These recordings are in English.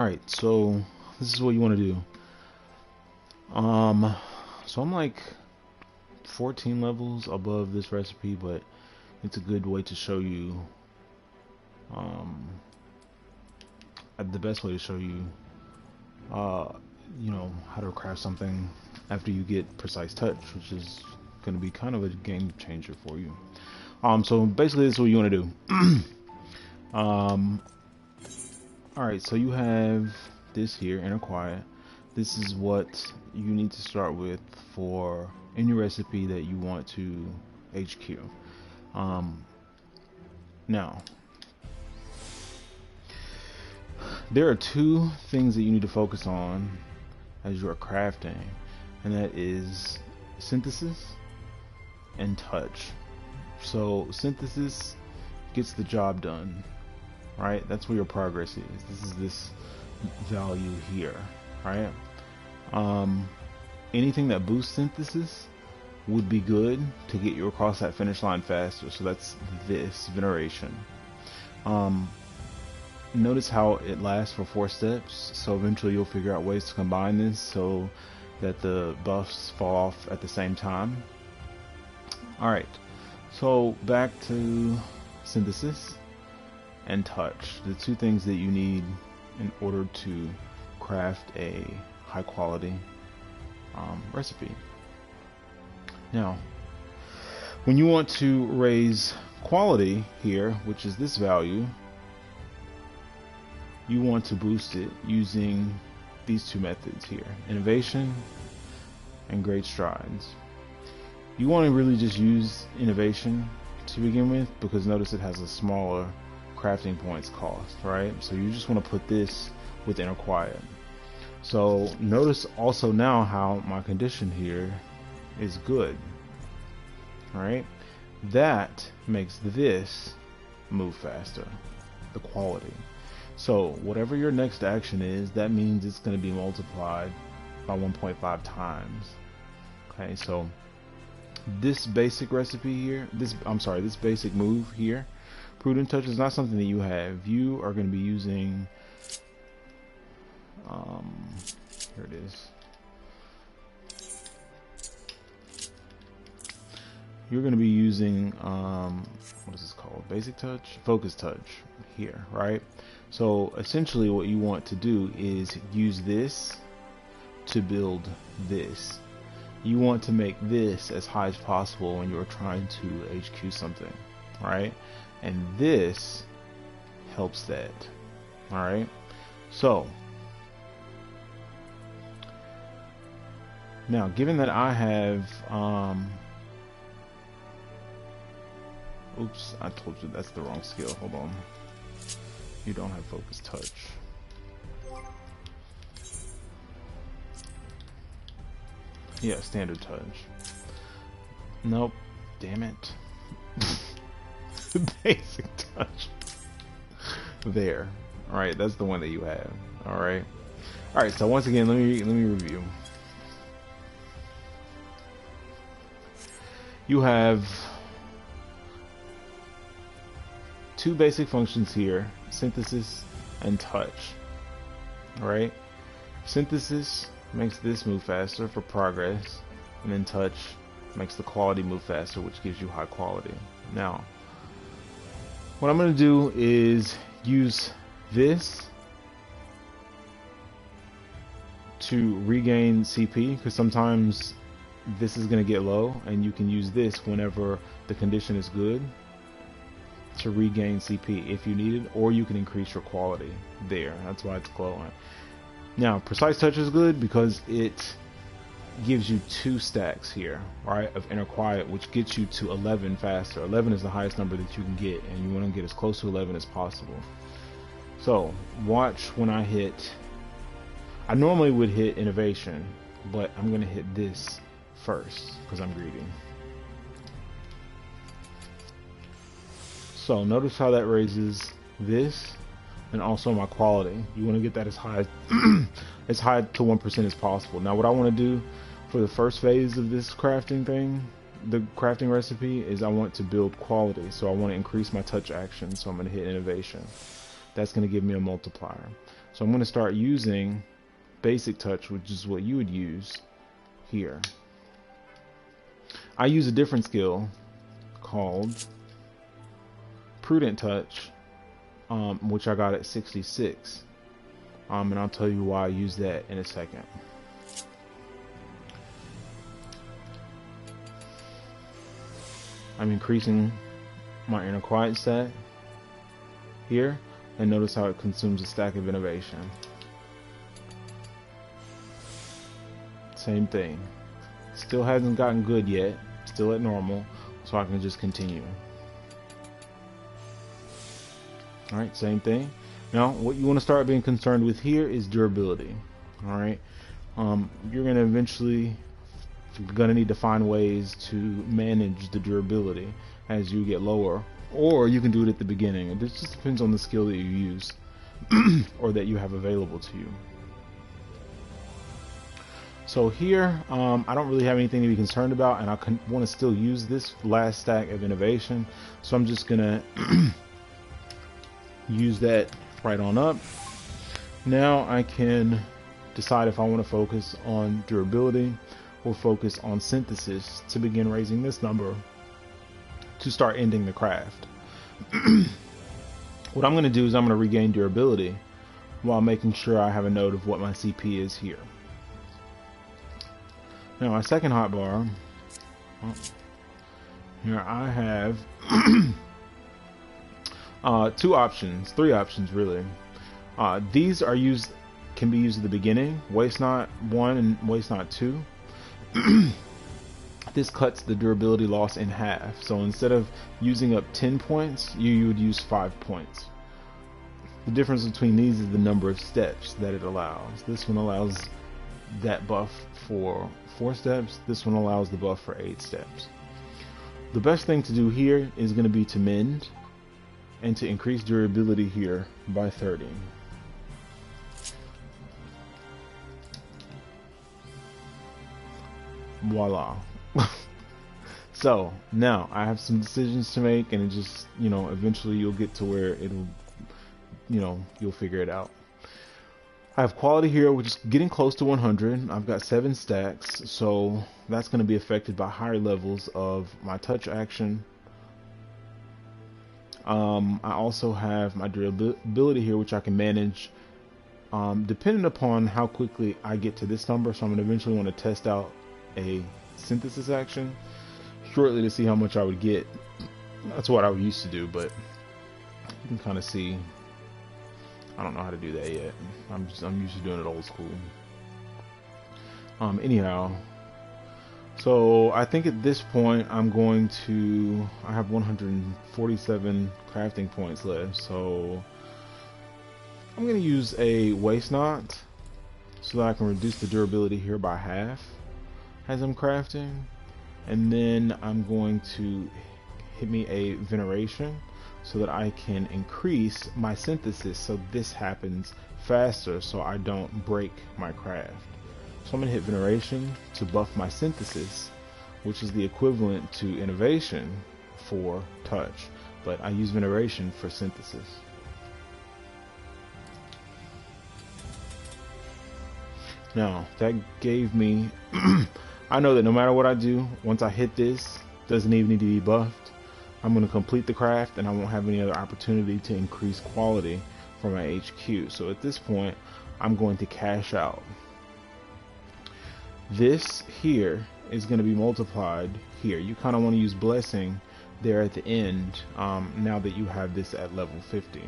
Alright, so this is what you want to do. Um, so I'm like 14 levels above this recipe, but it's a good way to show you, um, the best way to show you, uh, how to craft something after you get precise touch, which is going to be kind of a game changer for you. So basically this is what you want to do. um, Alright, so you have this here, inner quiet. This is what you need to start with for any recipe that you want to HQ. Now, there are two things that you need to focus on as you are crafting, and that is synthesis and touch. So synthesis gets the job done, right? That's where your progress is. This is this value here, right? Anything that boosts synthesis would be good to get you across that finish line faster. So that's this veneration. Notice how it lasts for 4 steps. So eventually you'll figure out ways to combine this so that the buffs fall off at the same time. Alright, so back to synthesis and touch, the two things that you need in order to craft a high quality recipe. Now, when you want to raise quality here, which is this value, you want to boost it using these two methods here, innovation and great strides. You want to really just use innovation to begin with, because notice it has a smaller crafting points cost, right? So you just want to put this with inner quiet. So notice also now how my condition here is good, right? That makes this move faster, the quality. So whatever your next action is, that means it's going to be multiplied by 1.5 times. Okay, so this basic recipe here, this basic move here, Prudent Touch, is not something that you have. You are going to be using, here it is. You're going to be using, what is this called? Basic Touch? Focus Touch here, right? So essentially what you want to do is use this to build this. You want to make this as high as possible when you're trying to HQ something, right? And this helps that, alright? So, now given that I have, oops, I told you that's the wrong skill, hold on. You don't have focus touch. Yeah, standard touch. Nope, damn it. Basic touch. There. Alright, that's the one that you have. Alright. Alright, so once again, let me review. You have two basic functions here, synthesis and touch. Alright? Synthesis makes this move faster for progress, and then touch makes the quality move faster, which gives you high quality. Now, what I'm going to do is use this to regain CP, because sometimes this is going to get low, and you can use this whenever the condition is good to regain CP if you need it, or you can increase your quality there. That's why it's glowing. Now, precise touch is good because it gives you 2 stacks here, right, of inner quiet, which gets you to 11 faster. 11 is the highest number that you can get, and you want to get as close to 11 as possible. So watch when I hit. I normally would hit innovation, but I'm going to hit this first because I'm greedy. So notice how that raises this and also my quality. You want to get that as high as high to 1% as possible. Now what I want to do for the first phase of this crafting thing, the crafting recipe, is I want to build quality. So I want to increase my touch action, so I'm going to hit innovation. That's going to give me a multiplier. So I'm going to start using basic touch, which is what you would use here. I use a different skill called prudent touch, which I got at 66. And I'll tell you why I use that in a second. I'm increasing my inner quiet stat here, and notice how it consumes a stack of innovation. Same thing. Still hasn't gotten good yet, still at normal, so I can just continue. Alright, same thing. Now, what you want to start being concerned with here is durability. Alright, you're going to eventually need to find ways to manage the durability as you get lower, or you can do it at the beginning. This just depends on the skill that you use or that you have available to you. So here, I don't really have anything to be concerned about, and I want to still use this last stack of innovation, so I'm just gonna use that right on up. Now I can decide if I want to focus on durability or focus on synthesis to begin raising this number to start ending the craft. What I'm going to do is I'm going to regain durability while making sure I have a note of what my CP is here. Now my second hotbar, here I have three options really. These are can be used at the beginning, Waste Not 1 and Waste Not 2. This cuts the durability loss in half. So instead of using up 10 points, you would use 5 points. The difference between these is the number of steps that it allows. This one allows that buff for 4 steps. This one allows the buff for 8 steps. The best thing to do here is going to be to mend and to increase durability here by 30. Voila. So now I have some decisions to make, and it just, eventually you'll get to where it'll, you'll figure it out. I have quality here, which is getting close to 100. I've got 7 stacks, so that's going to be affected by higher levels of my touch action. I also have my durability here, which I can manage depending upon how quickly I get to this number. So I'm going to eventually want to test out a synthesis action shortly to see how much I would get. That's what I used to do, but you can kind of see I don't know how to do that yet. I'm used to doing it old school. Anyhow, so I think at this point I have 147 crafting points left, so I'm going to use a Waste Not so that I can reduce the durability here by half as I'm crafting, and then I'm going to hit me a Veneration so that I can increase my synthesis so this happens faster so I don't break my craft. So I'm going to hit Veneration to buff my synthesis, which is the equivalent to innovation for touch, but I use Veneration for synthesis. Now that gave me I know that no matter what I do, once I hit this, doesn't even need to be buffed. I'm going to complete the craft and I won't have any other opportunity to increase quality for my HQ. So at this point, I'm going to cash out. This here is going to be multiplied here. You kind of want to use Blessing there at the end now that you have this at level 50.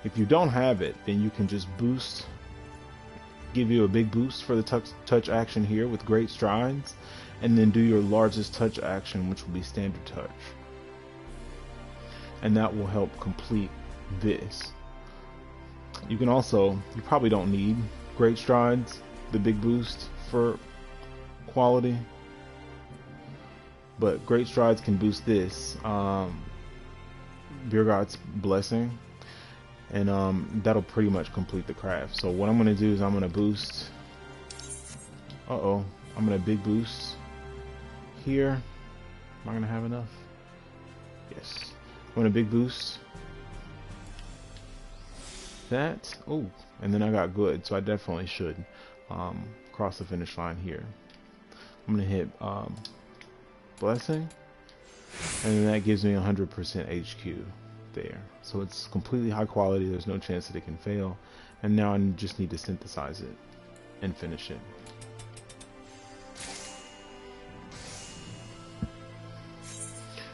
If you don't have it, then you can just boost, give you a big boost for the touch action here with Great Strides, and then do your largest touch action, which will be Standard Touch. And that will help complete this. You can also, you probably don't need Great Strides, the big boost for quality, but Great Strides can boost this, Beer God's Blessing, and that'll pretty much complete the craft. So what I'm going to do is I'm going to boost, I'm going to big boost here. Am I going to have enough? Yes. I'm going to big boost that. Oh, and then I got good, so I definitely should cross the finish line here. I'm gonna hit blessing, and then that gives me 100% HQ there. So it's completely high quality. There's no chance that it can fail. And now I just need to synthesize it and finish it.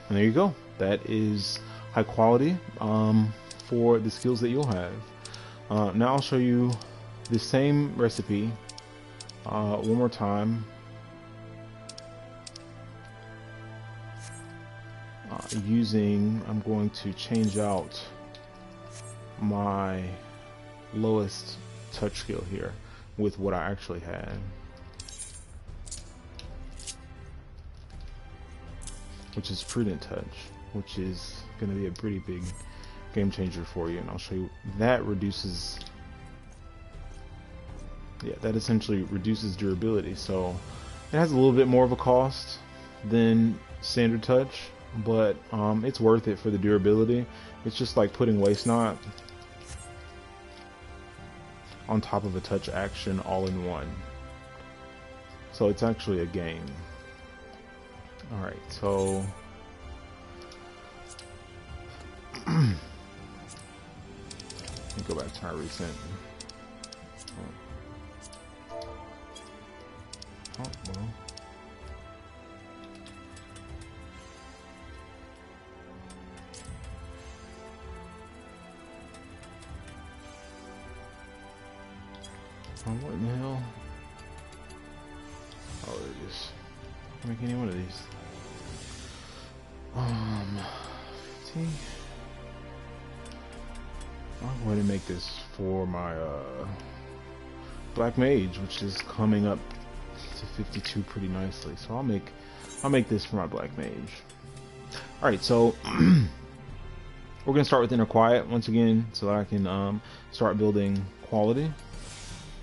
And there you go. That is high quality for the skills that you'll have. Now I'll show you the same recipe one more time. I'm going to change out my lowest touch skill here with what I actually had. Which is prudent touch, which is going to be a pretty big game changer for you, and I'll show you that reduces, that essentially reduces durability. So it has a little bit more of a cost than standard touch, but it's worth it for the durability. It's just like putting waste knot on top of a touch action all in one. So it's actually a game. Alright, so let me go back to my recent. Oh, well. Oh, what in the hell? Oh, there it is. Can't make any one of these. 50. I'll go ahead and make this for my black mage, which is coming up to 52 pretty nicely. So I'll make this for my black mage. All right, so we're gonna start with inner quiet once again, so that I can start building quality,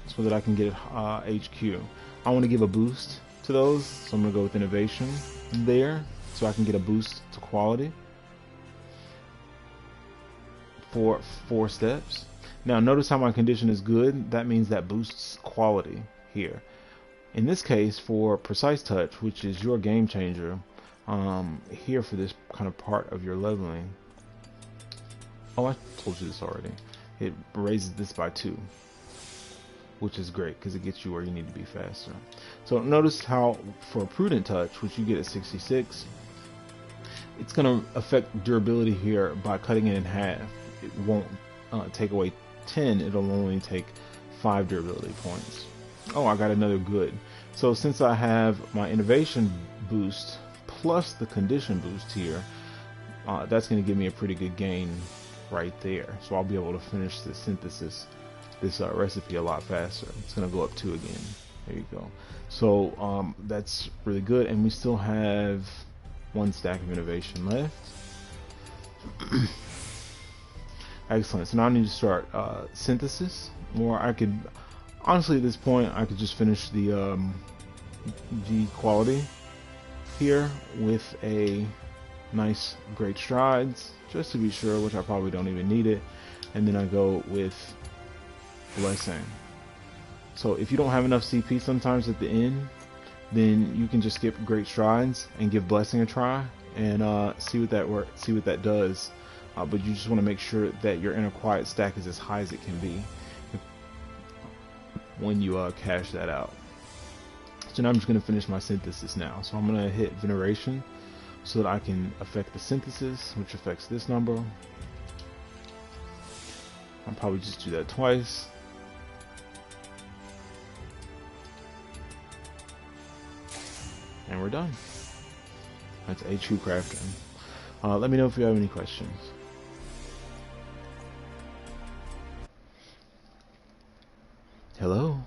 so that I can get HQ. I want to give a boost to those, so I'm gonna go with innovation there, so I can get a boost to quality for 4 steps. Now notice how my condition is good. That means that boosts quality here. In this case, for precise touch, which is your game changer, here for this kind of part of your leveling. Oh, I told you this already. It raises this by 2, which is great because it gets you where you need to be faster. So notice how for prudent touch, which you get at 66, it's going to affect durability here by cutting it in half. It won't take away 10, it'll only take 5 durability points. Oh, I got another good. So since I have my innovation boost plus the condition boost here, that's going to give me a pretty good gain right there. So I'll be able to finish the synthesis, this recipe a lot faster. It's going to go up 2 again. There you go. So that's really good, and we still have 1 stack of innovation left. Excellent. So now I need to start synthesis, or I could honestly at this point I could just finish the quality here with a nice great strides, just to be sure, which I probably don't even need it, and then I go with blessing. So if you don't have enough CP sometimes at the end, then you can just skip great strides and give blessing a try and see what that does. But you just want to make sure that your inner quiet stack is as high as it can be when you cash that out. So now I'm just going to finish my synthesis now. So I'm going to hit veneration so that I can affect the synthesis, which affects this number. I'll probably just do that twice. And we're done. That's HQ crafting. Let me know if you have any questions. Hello?